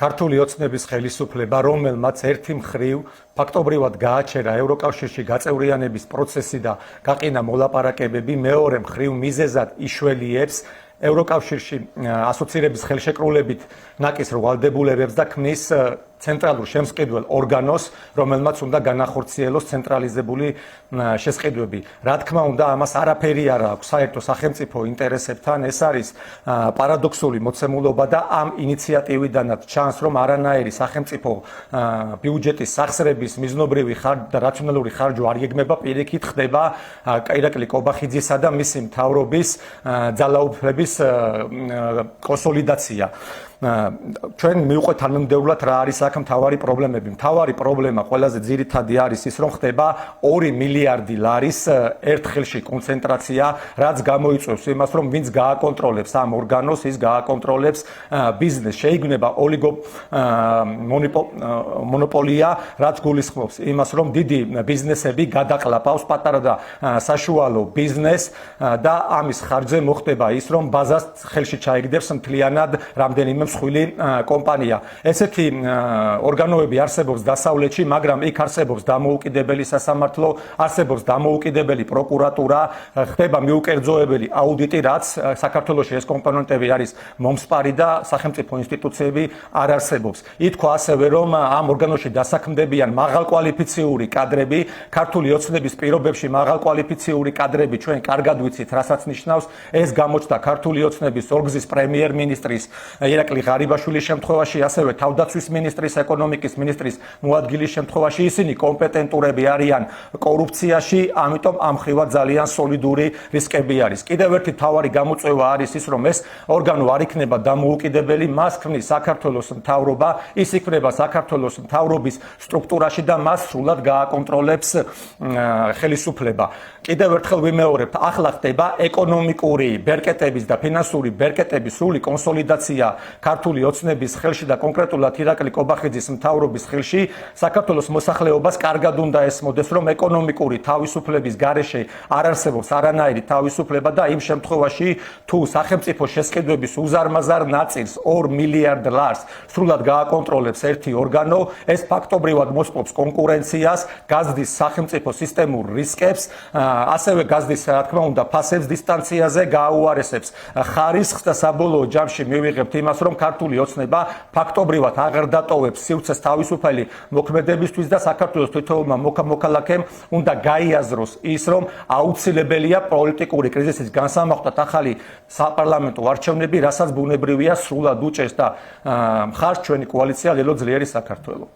ქართული ოცნების ხელისუფლება, რომელმაც ერთი მხრივ ფაქტობრივად გააჩერა ევროკავშირში გაწევრიანების პროცესი და გაყინა მოლაპარაკებები, მეორე მხრივ მიზეზად იშველიებს ევროკავშირში ასოცირების ხელშეკრულებით ნაკის ვალდებულებებს და ქმნის ცენტრალურ შემსყიდველ ორგანოს, რომელმაც უნდა განახორციელოს ცენტრალიზებული შესყიდვები. რა თქმა უნდა, ამას არაფერი არ აქვს საერთო სახელმწიფო ინტერესებთან. ეს არის პარადოქსული მოცემულობა და ამ ინიციატივიდანაც ჩანს, რომ არანაირი სახელმწიფო ბიუჯეტის სახსრების მიზნობრივი და რაციონალური ხარჯვა არ გეგმება, პირიქით ხდება ირაკლი კობახიძისა და მისი მთავრობის ძალაუფლების კონსოლიდაცია. ჩვენ მივყვეთ თანმიმდევრულად რა არის აქ მთავარი პრობლემები. მთავარი პრობლემა ყველაზე ძირითადი არის ის, რომ ხდება 2 მილიარდი ლარის ერთხელში კონცენტრაცია, რაც გამოიწვევს იმას, რომ ვინც გააკონტროლებს ამ ორგანოს, ის გააკონტროლებს ბიზნესს. შეიქმნება მონოპოლია, რაც გულისხმობს იმას, რომ დიდი ბიზნესები გადაყლაპავს პატარა და საშუალო ბიზნესს და ამის ხარჯზე მოხდება ის, რომ ბაზას ხელში ჩაიგდებს მთლიანად რამდენიმე მსხვილი კომპანია. ესეთი ორგანოები არსებობს დასავლეთში, მაგრამ იქ არსებობს დამოუკიდებელი სასამართლო, არსებობს დამოუკიდებელი პროკურატურა, ხდება მიუკერძოებელი აუდიტი, რაც საქართველოში ეს კომპონენტები არის მომსპარი და სახელმწიფო ინსტიტუციები არ არსებობს. ითქვა ასევე, რომ ამ ორგანოში დასაქმდებიან მაღალკვალიფიციური კადრები, ქართული ოცნების პირობებში მაღალკვალიფიციური კადრები ჩვენ კარგად ვიცით, რასაც ნიშნავს. ეს გამოჩნდა ქართული ოცნების ორგზის პრემიერ-მინისტრის ირაკლი ღარიბაშვილის შემთხვევაში, ასევე თავდაცვის მინისტრის, ეკონომიკის მინისტრის მოადგილის შემთხვევაში. ისინი კომპეტენტურები არიან კორუფციაში, ამიტომ ამ ხრივად ძალიან სოლიდური რისკები არის. კიდევ ერთი მთავარი გამოწვევა არის ის, რომ ეს ორგანო არ იქნება დამოუკიდებელი, მას ქმნის საქართველოს მთავრობა, ის იქნება საქართველოს მთავრობის სტრუქტურაში და მას სრულად გააკონტროლებს ხელისუფლება. კიდევ ერთხელ ვიმეორებთ, ახლა ხდება ეკონომიკური ბერკეტების და ფინანსური ბერკეტების სრული კონსოლიდაცია ქართული ოცნების ხელში და კონკრეტულად ირაკლი კობახიძის მთავრობის ხელში. საქართველოს მოსახლეობას კარგად უნდა ესმოდეს, რომ ეკონომიკური თავისუფლების გარეშე არ არსებობს არანაირი თავისუფლება და იმ შემთხვევაში, თუ სახელმწიფო შესყიდვების უზარმაზარ ნაწილს 2 მილიარდ ლარს სრულად გააკონტროლებს ერთი ორგანო, ეს ფაქტობრივად მოსპობს კონკურენციას, გაზრდის სახელმწიფო სისტემურ რისკებს, ასევე გაზრდის, რა თქმა უნდა, ფასებს დისტანციაზე გააუარესებს ხარისხს და საბოლოო ჯამში მივიღებთ იმას, რომ ქართული ოცნება ფაქტობრივად აღარ დატოვებს სივრცეს თავისუფალი მოქმედებისთვის და საქართველოს თითოეულმა მოქალაქემ უნდა გაიაზროს ის, რომ აუცილებელია პოლიტიკური კრიზისის განსამახტად ახალი საპარლამენტო არჩევნები, რასაც ბუნებრივია სრულად უჭერს და მხარს ჩვენი კოალიცია ლელო ძლიერი საქართველო.